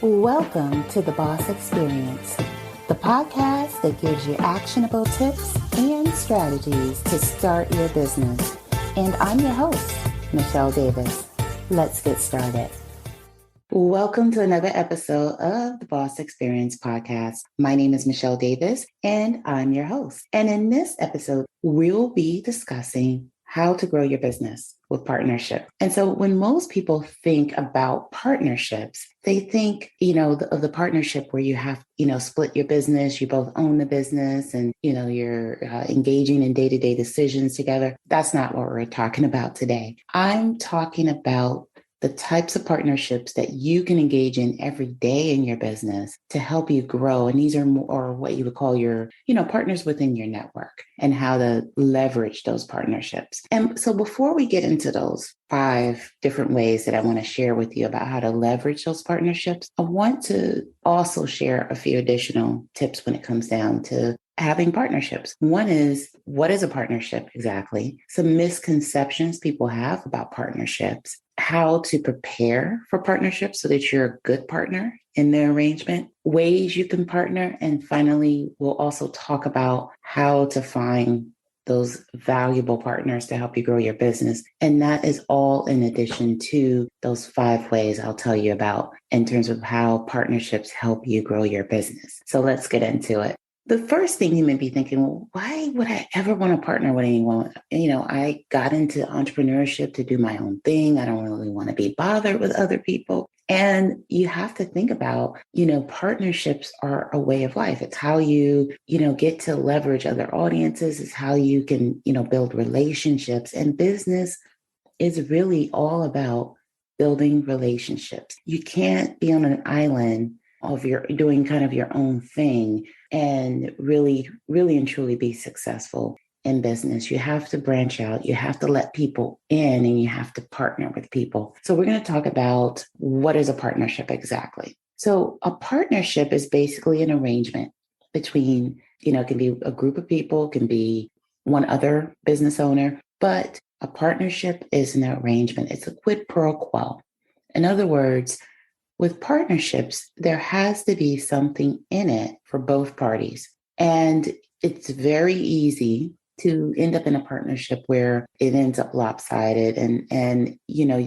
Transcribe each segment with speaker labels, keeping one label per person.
Speaker 1: Welcome to the Boss Experience, the podcast that gives you actionable tips and strategies to start your business. And I'm your host, Michele Davis. Let's get started. Welcome to another episode of the Boss Experience podcast. My name is Michele Davis, and I'm your host. And in this episode, we'll be discussing how to grow your business with partnership. And so when most people think about partnerships, they think, of the partnership where you have, split your business, you both own the business and, you're engaging in day-to-day decisions together. That's not what we're talking about today. I'm talking about the types of partnerships that you can engage in every day in your business to help you grow. And these are more what you would call your, partners within your network and how to leverage those partnerships. And so before we get into those 5 different ways that I want to share with you about how to leverage those partnerships, I want to also share a few additional tips when it comes down to having partnerships. One is, what is a partnership exactly? Some misconceptions people have about partnerships, how to prepare for partnerships so that you're a good partner in the arrangement, ways you can partner, and finally, we'll also talk about how to find those valuable partners to help you grow your business. And that is all in addition to those 5 ways I'll tell you about in terms of how partnerships help you grow your business. So let's get into it. The first thing you may be thinking, well, why would I ever want to partner with anyone? I got into entrepreneurship to do my own thing. I don't really want to be bothered with other people. And you have to think about, partnerships are a way of life. It's how you, get to leverage other audiences. It's how you can, build relationships. And business is really all about building relationships. You can't be on an island of doing kind of your own thing and really and truly be successful in business. You have to branch out. You have to let people in and you have to partner with people. So we're going to talk about what is a partnership exactly. So a partnership is basically an arrangement between, it can be a group of people, it can be one other business owner, but a partnership is an arrangement. It's a quid pro quo. In other words, with partnerships, there has to be something in it for both parties. And it's very easy to end up in a partnership where it ends up lopsided. And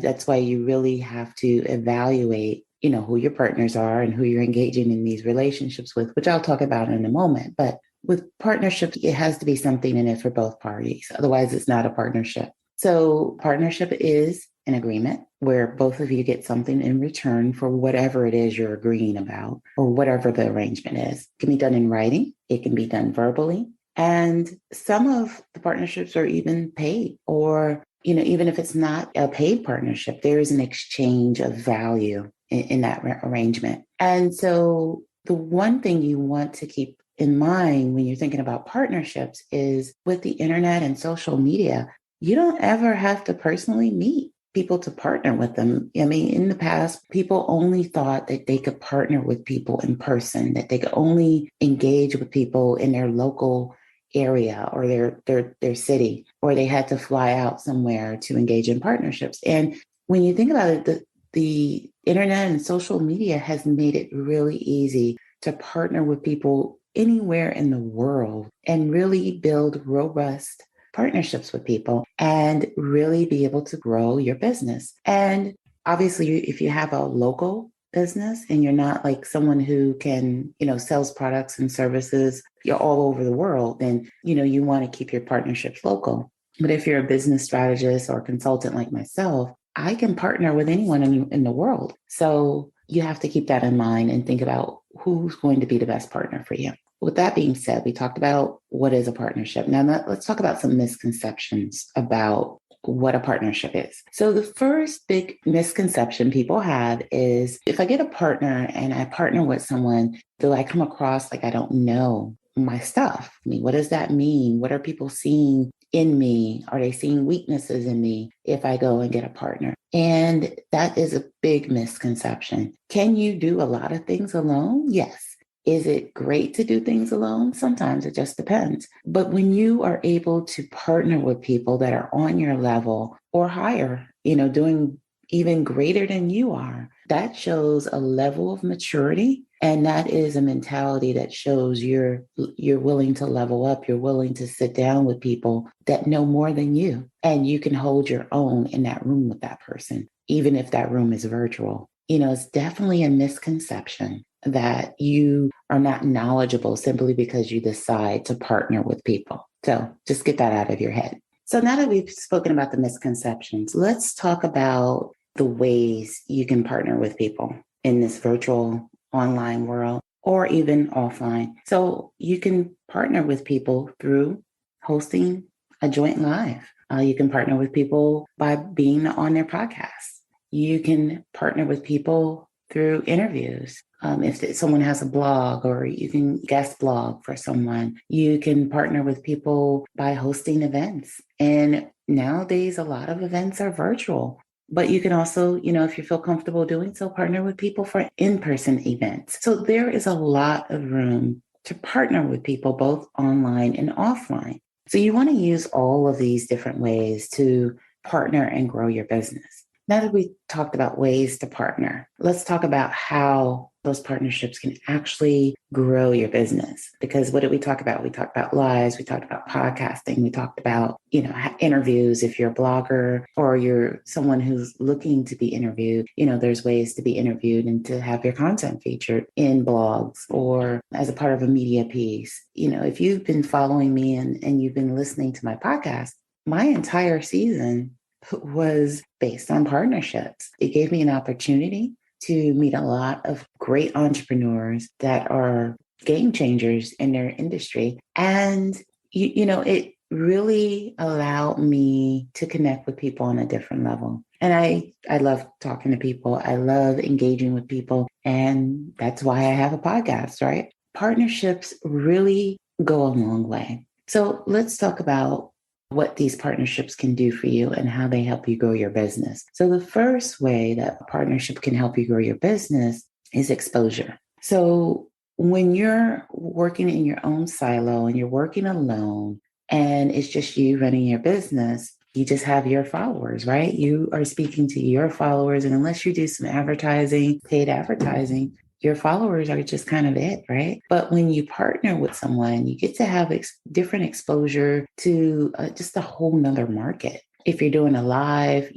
Speaker 1: that's why you really have to evaluate, who your partners are and who you're engaging in these relationships with, which I'll talk about in a moment. But with partnerships, it has to be something in it for both parties. Otherwise, it's not a partnership. So partnership is an agreement where both of you get something in return for whatever it is you're agreeing about or whatever the arrangement is. It can be done in writing. It can be done verbally. And some of the partnerships are even paid or, even if it's not a paid partnership, there is an exchange of value in that arrangement. And so the one thing you want to keep in mind when you're thinking about partnerships is with the internet and social media, you don't ever have to personally meet people to partner with them. I mean, in the past, people only thought that they could partner with people in person, that they could only engage with people in their local area or their city, or they had to fly out somewhere to engage in partnerships. And when you think about it, the internet and social media has made it really easy to partner with people anywhere in the world and really build robust partnerships with people and really be able to grow your business. And obviously, if you have a local business and you're not like someone who can, sells products and services, you're all over the world, then, you want to keep your partnerships local. But if you're a business strategist or consultant like myself, I can partner with anyone in the world. So you have to keep that in mind and think about who's going to be the best partner for you. With that being said, we talked about what is a partnership. Now, let's talk about some misconceptions about what a partnership is. So the first big misconception people have is, if I get a partner and I partner with someone, do I come across like I don't know my stuff? I mean, what does that mean? What are people seeing in me? Are they seeing weaknesses in me if I go and get a partner? And that is a big misconception. Can you do a lot of things alone? Yes. Is it great to do things alone? Sometimes it just depends. But when you are able to partner with people that are on your level or higher, doing even greater than you are, that shows a level of maturity. And that is a mentality that shows you're willing to level up. You're willing to sit down with people that know more than you, and you can hold your own in that room with that person, even if that room is virtual. It's definitely a misconception that you are not knowledgeable simply because you decide to partner with people. So just get that out of your head. So now that we've spoken about the misconceptions, let's talk about the ways you can partner with people in this virtual online world or even offline. So you can partner with people through hosting a joint live. You can partner with people by being on their podcast. You can partner with people through interviews. If someone has a blog, or you can guest blog for someone, you can partner with people by hosting events. And nowadays, a lot of events are virtual. But you can also, if you feel comfortable doing so, partner with people for in-person events. So there is a lot of room to partner with people both online and offline. So you want to use all of these different ways to partner and grow your business. Now that we talked about ways to partner, let's talk about how those partnerships can actually grow your business. Because what did we talk about? We talked about lives, we talked about podcasting, we talked about, interviews. If you're a blogger or you're someone who's looking to be interviewed, there's ways to be interviewed and to have your content featured in blogs or as a part of a media piece. If you've been following me and you've been listening to my podcast, my entire season was based on partnerships. It gave me an opportunity to meet a lot of great entrepreneurs that are game changers in their industry. And, it really allowed me to connect with people on a different level. And I love talking to people. I love engaging with people. And that's why I have a podcast, right? Partnerships really go a long way. So let's talk about what these partnerships can do for you and how they help you grow your business. So the first way that a partnership can help you grow your business is exposure. So when you're working in your own silo and you're working alone and it's just you running your business, you just have your followers, right? You are speaking to your followers. And unless you do some advertising, paid advertising, your followers are just kind of it, right? But when you partner with someone, you get to have different exposure to just a whole nother market. If you're doing a live,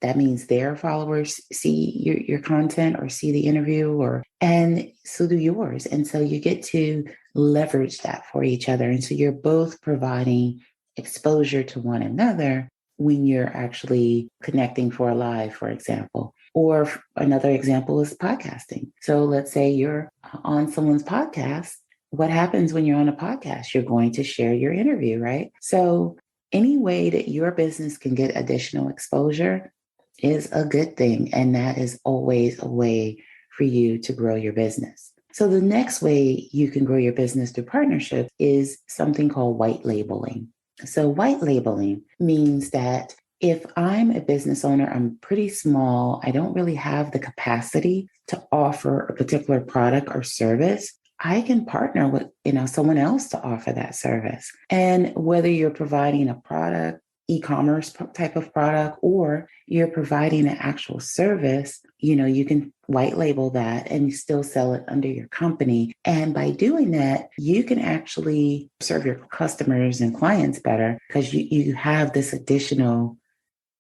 Speaker 1: that means their followers see your content or see the interview, and so do yours. And so you get to leverage that for each other. And so you're both providing exposure to one another when you're actually connecting for a live, for example. Or another example is podcasting. So let's say you're on someone's podcast. What happens when you're on a podcast? You're going to share your interview, right? So any way that your business can get additional exposure is a good thing. And that is always a way for you to grow your business. So the next way you can grow your business through partnership is something called white labeling. So white labeling means that if I'm a business owner, I'm pretty small, I don't really have the capacity to offer a particular product or service, I can partner with, someone else to offer that service. And whether you're providing a product, e-commerce type of product, or you're providing an actual service, you can white label that and you still sell it under your company. And by doing that, you can actually serve your customers and clients better because you have this additional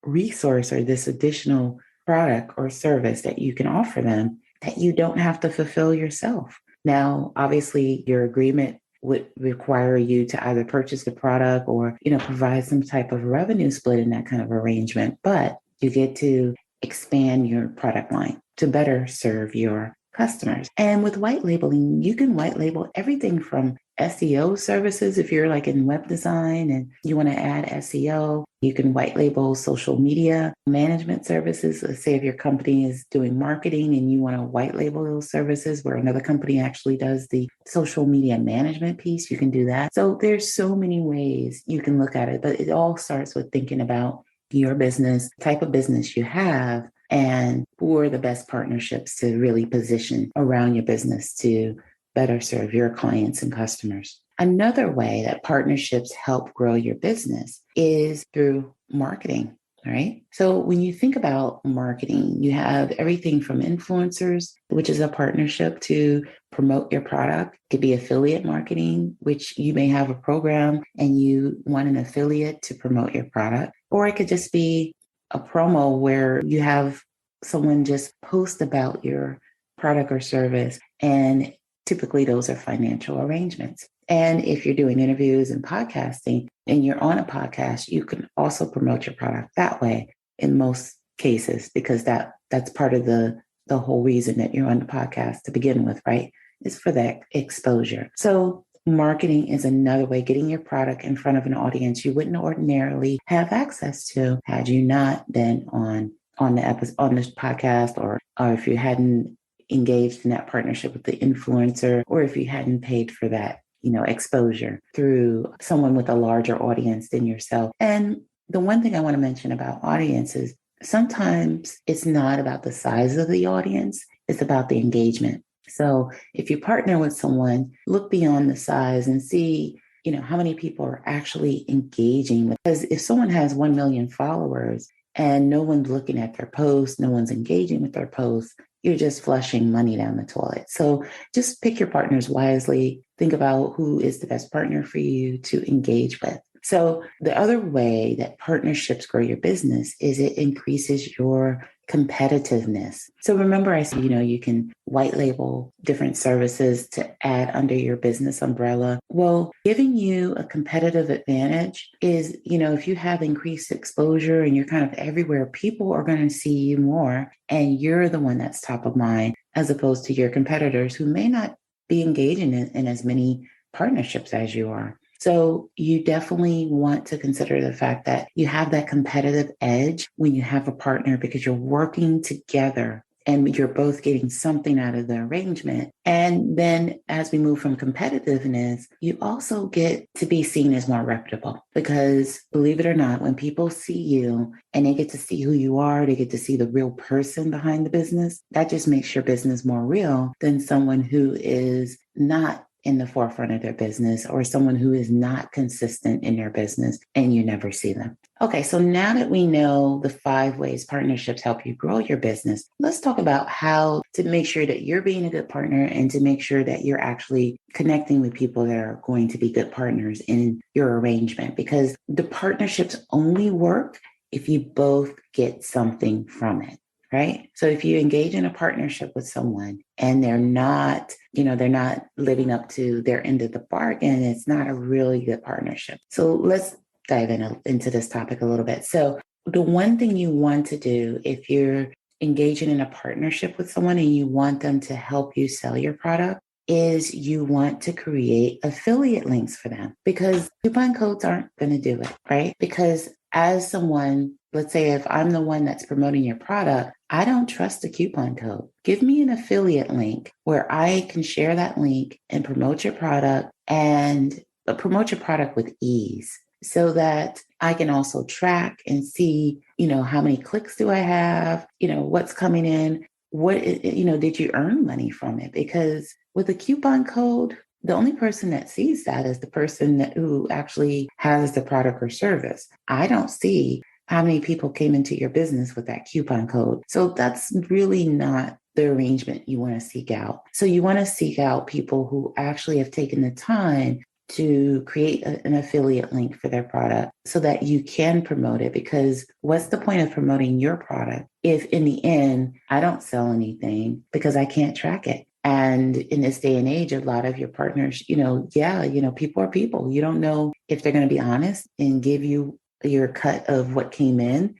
Speaker 1: resource or this additional product or service that you can offer them that you don't have to fulfill yourself. Now, obviously, your agreement would require you to either purchase the product or, provide some type of revenue split in that kind of arrangement, but you get to expand your product line to better serve your customers. And with white labeling, you can white label everything from SEO services. If you're like in web design and you want to add SEO, you can white label social media management services. Let's say if your company is doing marketing and you want to white label those services where another company actually does the social media management piece, you can do that. So there's so many ways you can look at it, but it all starts with thinking about your business, type of business you have, and who are the best partnerships to really position around your business to better serve your clients and customers. Another way that partnerships help grow your business is through marketing. All right. So when you think about marketing, you have everything from influencers, which is a partnership to promote your product. It could be affiliate marketing, which you may have a program and you want an affiliate to promote your product. Or it could just be a promo where you have someone just post about your product or service. And typically those are financial arrangements. And if you're doing interviews and podcasting and you're on a podcast, you can also promote your product that way in most cases, because that's part of the whole reason that you're on the podcast to begin with, right? Is for that exposure. So marketing is another way, getting your product in front of an audience you wouldn't ordinarily have access to had you not been on this podcast, or if you hadn't engaged in that partnership with the influencer, or if you hadn't paid for that exposure through someone with a larger audience than yourself. And the one thing I want to mention about audiences, sometimes it's not about the size of the audience, it's about the engagement. So if you partner with someone, look beyond the size and see, how many people are actually engaging. Because if someone has 1 million followers and no one's looking at their posts, no one's engaging with their posts, you're just flushing money down the toilet. So just pick your partners wisely. Think about who is the best partner for you to engage with. So the other way that partnerships grow your business is it increases your competitiveness. So remember, I said, you can white label different services to add under your business umbrella. Well, giving you a competitive advantage is, if you have increased exposure and you're kind of everywhere, people are going to see you more and you're the one that's top of mind, as opposed to your competitors who may not be engaging in as many partnerships as you are. So you definitely want to consider the fact that you have that competitive edge when you have a partner, because you're working together and you're both getting something out of the arrangement. And then as we move from competitiveness, you also get to be seen as more reputable, because believe it or not, when people see you and they get to see who you are, they get to see the real person behind the business, that just makes your business more real than someone who is not in the forefront of their business, or someone who is not consistent in their business and you never see them. Okay, so now that we know the 5 ways partnerships help you grow your business, let's talk about how to make sure that you're being a good partner and to make sure that you're actually connecting with people that are going to be good partners in your arrangement, because the partnerships only work if you both get something from it. Right? So if you engage in a partnership with someone and they're not living up to their end of the bargain, it's not a really good partnership. So let's dive into this topic a little bit. So the one thing you want to do if you're engaging in a partnership with someone and you want them to help you sell your product is you want to create affiliate links for them, because coupon codes aren't going to do it, right? Because as someone, let's say if I'm the one that's promoting your product, I don't trust the coupon code. Give me an affiliate link where I can share that link and promote your product, and promote your product with ease, so that I can also track and see, how many clicks do I have, what's coming in, did you earn money from it? Because with a coupon code, the only person that sees that is the person who actually has the product or service. I don't see how many people came into your business with that coupon code. So that's really not the arrangement you want to seek out. So you want to seek out people who actually have taken the time to create an affiliate link for their product so that you can promote it. Because what's the point of promoting your product if in the end I don't sell anything because I can't track it? And in this day and age, a lot of your partners, people are people. You don't know if they're going to be honest and give you your cut of what came in,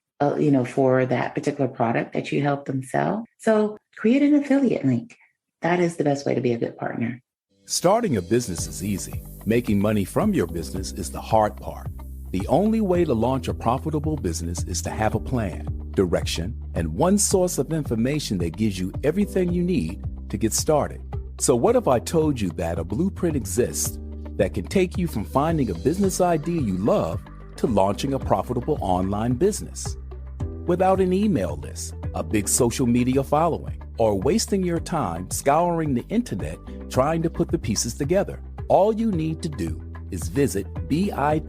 Speaker 1: for that particular product that you help them sell. So create an affiliate link. That is the best way to be a good partner.
Speaker 2: Starting a business is easy. Making money from your business is the hard part. The only way to launch a profitable business is to have a plan, direction, and one source of information that gives you everything you need to get started. So what if I told you that a blueprint exists that can take you from finding a business idea you love to launching a profitable online business? Without an email list, a big social media following, or wasting your time scouring the internet trying to put the pieces together. All you need to do is visit bit.ly/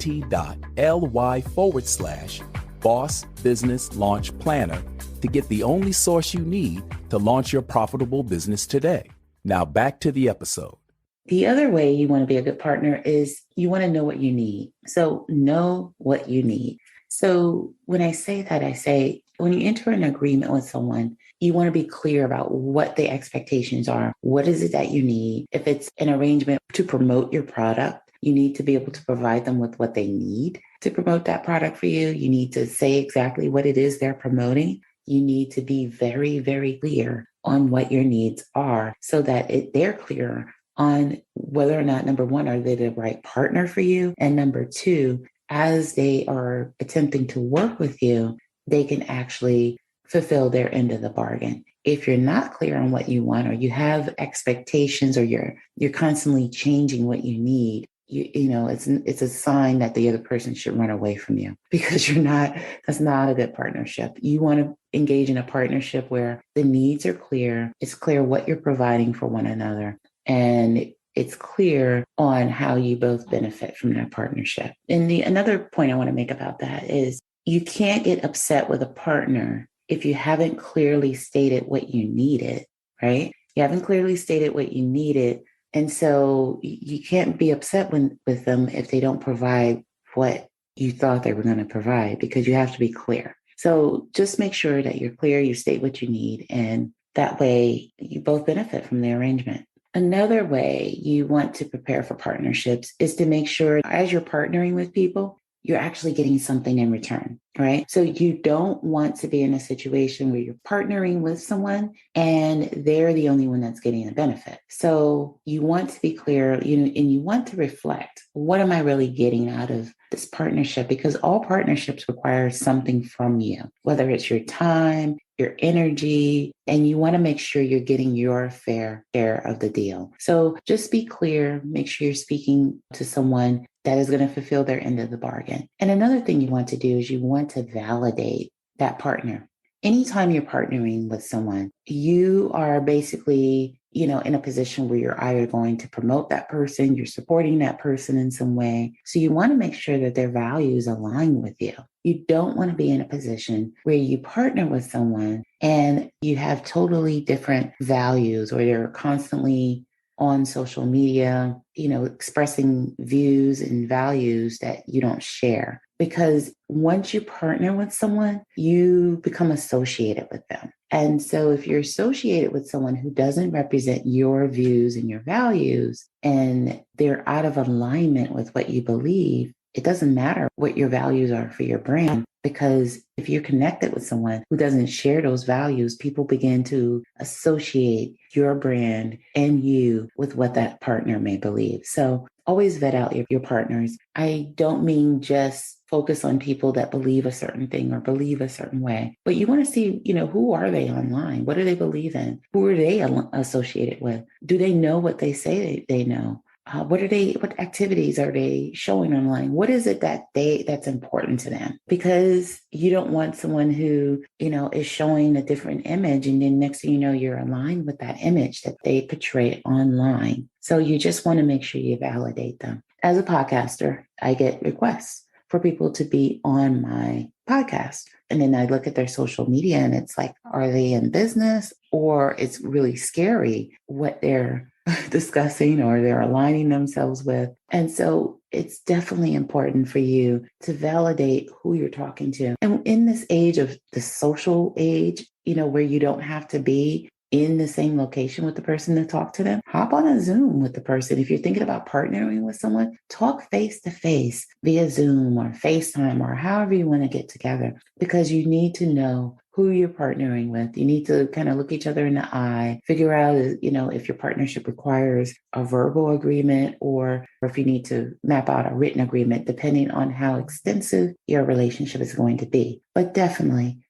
Speaker 2: Boss Business Launch Planner to get the only source you need to launch your profitable business today. Now back to the episode.
Speaker 1: The other way you want to be a good partner is you want to know what you need. So know what you need. So when I say that, I say when you enter an agreement with someone, you want to be clear about what the expectations are. What is it that you need? If it's an arrangement to promote your product, you need to be able to provide them with what they need to promote that product for you. You need to say exactly what it is they're promoting. You need to be very, very clear on what your needs are so that they're clear on whether or not, number one, are they the right partner for you? And number two, as they are attempting to work with you, they can actually fulfill their end of the bargain. If you're not clear on what you want, or you have expectations, or you're constantly changing what you need, it's a sign that the other person should run away from you, because that's not a good partnership. You want to engage in a partnership where the needs are clear. It's clear what you're providing for one another, and it's clear on how you both benefit from that partnership. And another point I want to make about that is you can't get upset with a partner if you haven't clearly stated what you needed, right? You haven't clearly stated what you needed. And so you can't be upset with them if they don't provide what you thought they were going to provide, because you have to be clear. So just make sure that you're clear, you state what you need, and that way you both benefit from the arrangement. Another way you want to prepare for partnerships is to make sure as you're partnering with people, you're actually getting something in return, right? So you don't want to be in a situation where you're partnering with someone and they're the only one that's getting the benefit. So you want to be clear, and you want to reflect, what am I really getting out of this partnership? Because all partnerships require something from you, whether it's your time, your energy, and you want to make sure you're getting your fair share of the deal. So just be clear, make sure you're speaking to someone that is going to fulfill their end of the bargain. And another thing you want to do is you want to validate that partner. Anytime you're partnering with someone, you are basically, in a position where you're either going to promote that person, you're supporting that person in some way. So you want to make sure that their values align with you. You don't want to be in a position where you partner with someone and you have totally different values, or they're constantly on social media, expressing views and values that you don't share. Because once you partner with someone, you become associated with them. And so if you're associated with someone who doesn't represent your views and your values, and they're out of alignment with what you believe, it doesn't matter what your values are for your brand, because if you're connected with someone who doesn't share those values, people begin to associate your brand and you with what that partner may believe. So always vet out your partners. I don't mean just focus on people that believe a certain thing or believe a certain way, but you want to see, who are they online? What do they believe in? Who are they associated with? Do they know what they say they know? What activities are they showing online? What is it that's important to them? Because you don't want someone who, is showing a different image, and then next thing you know, you're aligned with that image that they portray online. So you just want to make sure you validate them. As a podcaster, I get requests for people to be on my podcast. And then I look at their social media and it's like, are they in business? Or it's really scary what they're discussing or they're aligning themselves with. And so it's definitely important for you to validate who you're talking to. And in this age of the social age, where you don't have to be in the same location with the person to talk to them, hop on a Zoom with the person. If you're thinking about partnering with someone, talk face to face via Zoom or FaceTime or however you want to get together, because you need to know who you're partnering with. You need to kind of look each other in the eye, figure out, if your partnership requires a verbal agreement or if you need to map out a written agreement, depending on how extensive your relationship is going to be. But definitely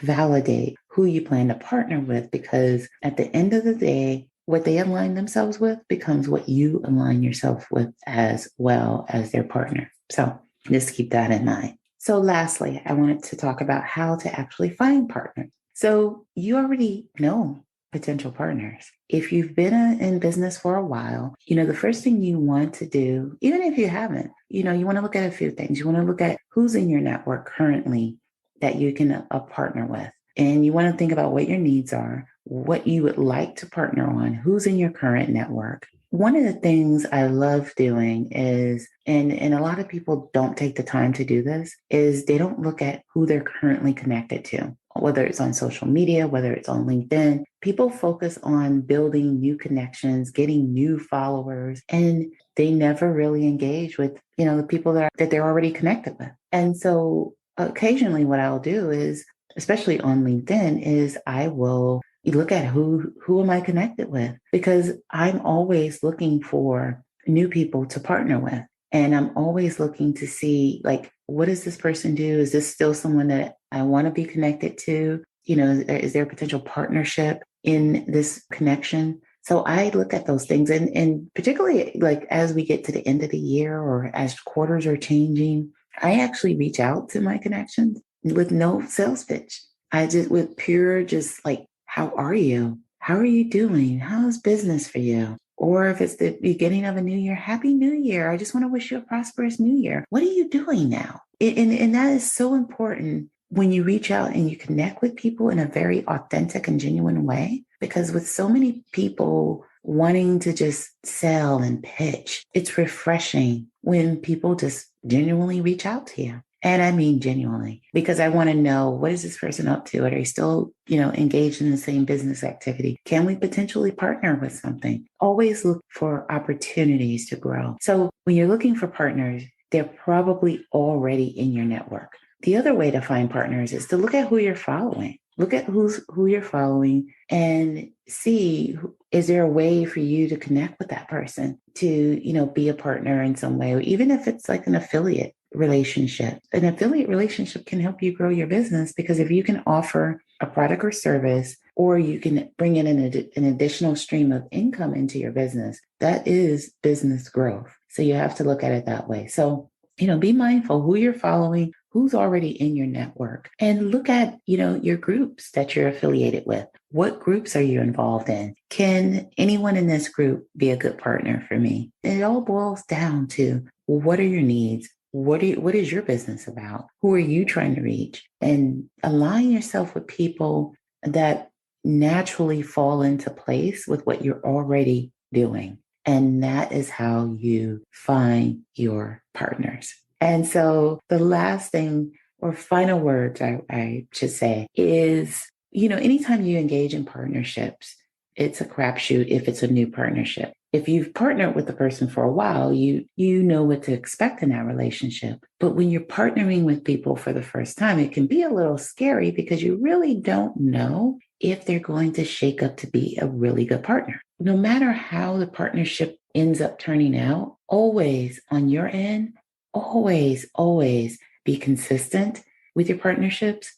Speaker 1: validate who you plan to partner with, because at the end of the day, what they align themselves with becomes what you align yourself with as well as their partner. So just keep that in mind. So lastly, I wanted to talk about how to actually find partners. So you already know potential partners. If you've been in business for a while, the first thing you want to do, even if you haven't, you want to look at a few things. You want to look at who's in your network currently that you can partner with. And you want to think about what your needs are, what you would like to partner on, who's in your current network. One of the things I love doing is, and a lot of people don't take the time to do this, is they don't look at who they're currently connected to, whether it's on social media, whether it's on LinkedIn. People focus on building new connections, getting new followers, and they never really engage with, the people that they're already connected with. And so occasionally what I'll do is, especially on LinkedIn, is I will look at who am I connected with, because I'm always looking for new people to partner with. And I'm always looking to see, like, what does this person do? Is this still someone that I want to be connected to? Is there a potential partnership in this connection? So I look at those things, and particularly like as we get to the end of the year or as quarters are changing, I actually reach out to my connections with no sales pitch. I just, with pure, just like, how are you? How are you doing? How's business for you? Or if it's the beginning of a new year, Happy New Year. I just want to wish you a prosperous new year. What are you doing now? And that is so important when you reach out and you connect with people in a very authentic and genuine way, because with so many people wanting to just sell and pitch, it's refreshing when people just genuinely reach out to you. And I mean genuinely, because I want to know, what is this person up to? Are they still, engaged in the same business activity? Can we potentially partner with something? Always look for opportunities to grow. So when you're looking for partners, they're probably already in your network. The other way to find partners is to look at who you're following. Look at who you're following and see, is there a way for you to connect with that person to, be a partner in some way, or even if it's like an affiliate relationship. An affiliate relationship can help you grow your business, because if you can offer a product or service, or you can bring in an additional stream of income into your business, that is business growth. So you have to look at it that way. So, be mindful who you're following, who's already in your network, and look at, your groups that you're affiliated with. What groups are you involved in? Can anyone in this group be a good partner for me? And it all boils down to, what are your needs? What is your business about? Who are you trying to reach? And align yourself with people that naturally fall into place with what you're already doing. And that is how you find your partners. And so the last thing, or final words I should say, is, anytime you engage in partnerships, it's a crapshoot if it's a new partnership. If you've partnered with the person for a while, you know what to expect in that relationship. But when you're partnering with people for the first time, it can be a little scary, because you really don't know if they're going to shake up to be a really good partner. No matter how the partnership ends up turning out, always on your end, always be consistent with your partnerships,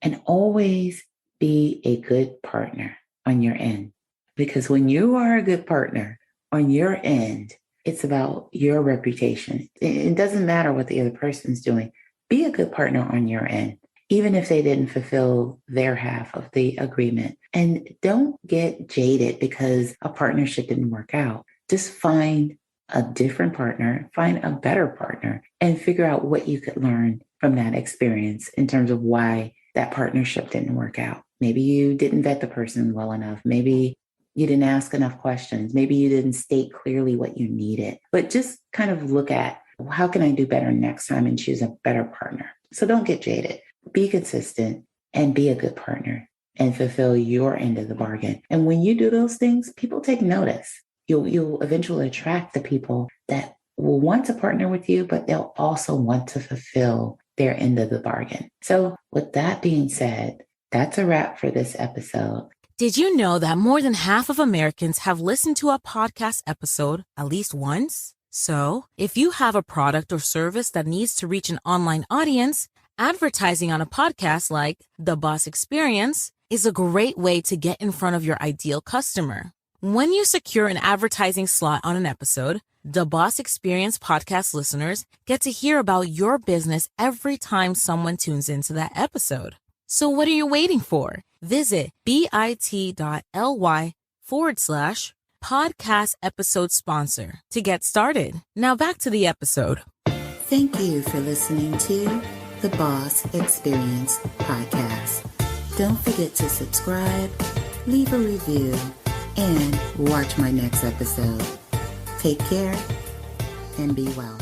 Speaker 1: and always be a good partner on your end. Because when you are a good partner on your end, it's about your reputation. It doesn't matter what the other person's doing. Be a good partner on your end, even if they didn't fulfill their half of the agreement. And don't get jaded because a partnership didn't work out. Just find a different partner, find a better partner, and figure out what you could learn from that experience in terms of why that partnership didn't work out. Maybe you didn't vet the person well enough. Maybe you didn't ask enough questions. Maybe you didn't state clearly what you needed. But just kind of look at, how can I do better next time, and choose a better partner. So don't get jaded. Be consistent and be a good partner and fulfill your end of the bargain. And when you do those things, people take notice. You'll eventually attract the people that will want to partner with you, but they'll also want to fulfill their end of the bargain. So with that being said, that's a wrap for this episode.
Speaker 3: Did you know that more than half of Americans have listened to a podcast episode at least once? So, if you have a product or service that needs to reach an online audience, advertising on a podcast like The Boss Experience is a great way to get in front of your ideal customer. When you secure an advertising slot on an episode, The Boss Experience podcast listeners get to hear about your business every time someone tunes into that episode. So what are you waiting for? Visit bit.ly/podcast episode sponsor to get started. Now back to the episode.
Speaker 1: Thank you for listening to the Boss Experience podcast. Don't forget to subscribe, leave a review, and watch my next episode. Take care and be well.